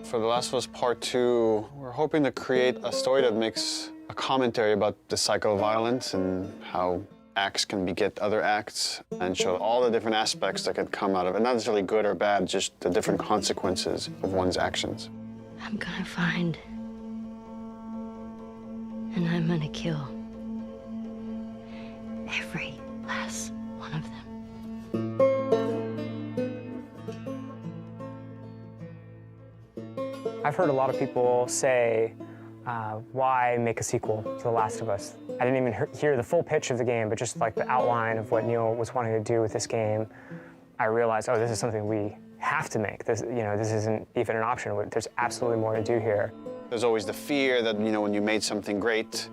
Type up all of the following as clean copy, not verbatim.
For The Last of Us Part 2, we're hoping to create a story that makes a commentary about the cycle of violence and how acts can beget other acts, and show all the different aspects that could come out of it. Not necessarily good or bad, just the different consequences of one's actions. I'm gonna find, and I'm gonna kill every last one of them. I've heard a lot of people say, why make a sequel to The Last of Us? I didn't even hear the full pitch of the game, but just like the outline of what Neil was wanting to do with this game, I realized, oh, this is something we have to make. This, this isn't even an option. There's absolutely more to do here. There's always the fear that, when you made something great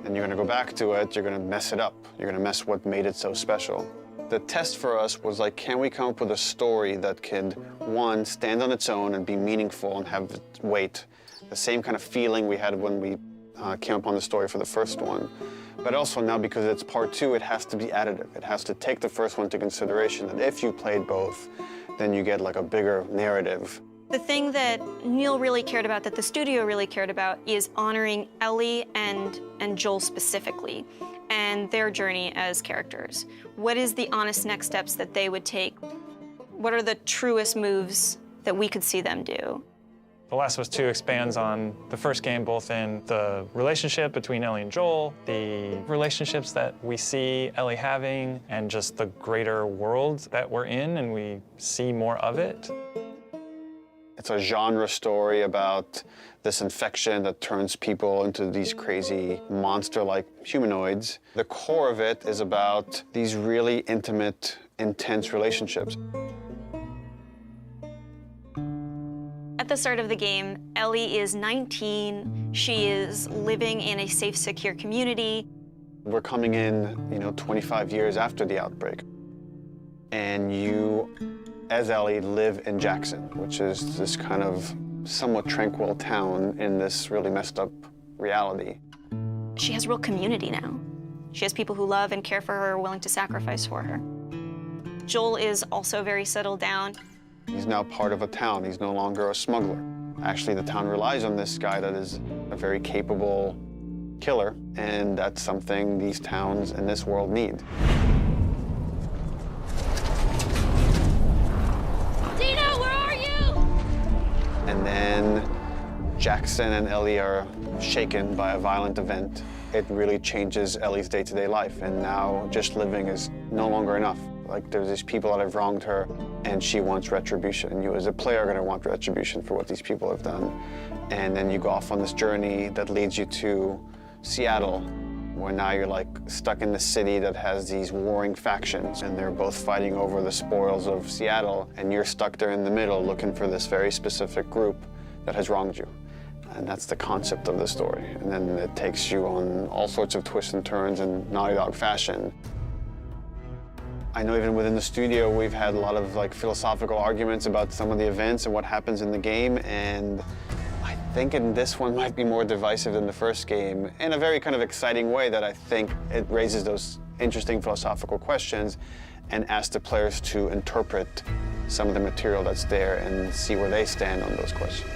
and you're gonna go back to it, you're gonna mess it up. You're gonna mess what made it so special. The test for us was like, can we come up with a story that could, one, stand on its own and be meaningful and have weight? The same kind of feeling we had when we came upon the story for the first one. But also now, because it's part 2, it has to be additive. It has to take the first one into consideration, that if you played both, then you get like a bigger narrative. The thing that Neil really cared about, that the studio really cared about, is honoring Ellie and Joel specifically, and their journey as characters. What is the honest next steps that they would take? What are the truest moves that we could see them do? The Last of Us 2 expands on the first game, both in the relationship between Ellie and Joel, the relationships that we see Ellie having, and just the greater world that we're in, and we see more of it. It's a genre story about this infection that turns people into these crazy monster-like humanoids. The core of it is about these really intimate, intense relationships. At the start of the game, Ellie is 19. She is living in a safe, secure community. We're coming in, 25 years after the outbreak. And you, as Ellie, live in Jackson, which is this kind of somewhat tranquil town in this really messed up reality. She has real community now. She has people who love and care for her, willing to sacrifice for her. Joel is also very settled down. He's now part of a town. He's no longer a smuggler. Actually, the town relies on this guy that is a very capable killer, and that's something these towns in this world need. Dina, where are you? And then Jackson and Ellie are shaken by a violent event. It really changes Ellie's day-to-day life, and now just living is no longer enough. Like, there's these people that have wronged her, and she wants retribution. And you, as a player, are gonna want retribution for what these people have done. And then you go off on this journey that leads you to Seattle, where now you're like stuck in the city that has these warring factions, and they're both fighting over the spoils of Seattle, and you're stuck there in the middle looking for this very specific group that has wronged you. And that's the concept of the story. And then it takes you on all sorts of twists and turns in Naughty Dog fashion. I know even within the studio, we've had a lot of philosophical arguments about some of the events and what happens in the game, and I think in this one might be more divisive than the first game in a very kind of exciting way that I think it raises those interesting philosophical questions and asks the players to interpret some of the material that's there and see where they stand on those questions.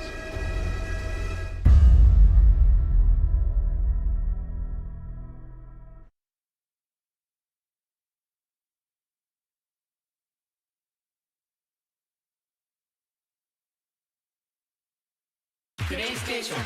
플레이스테이션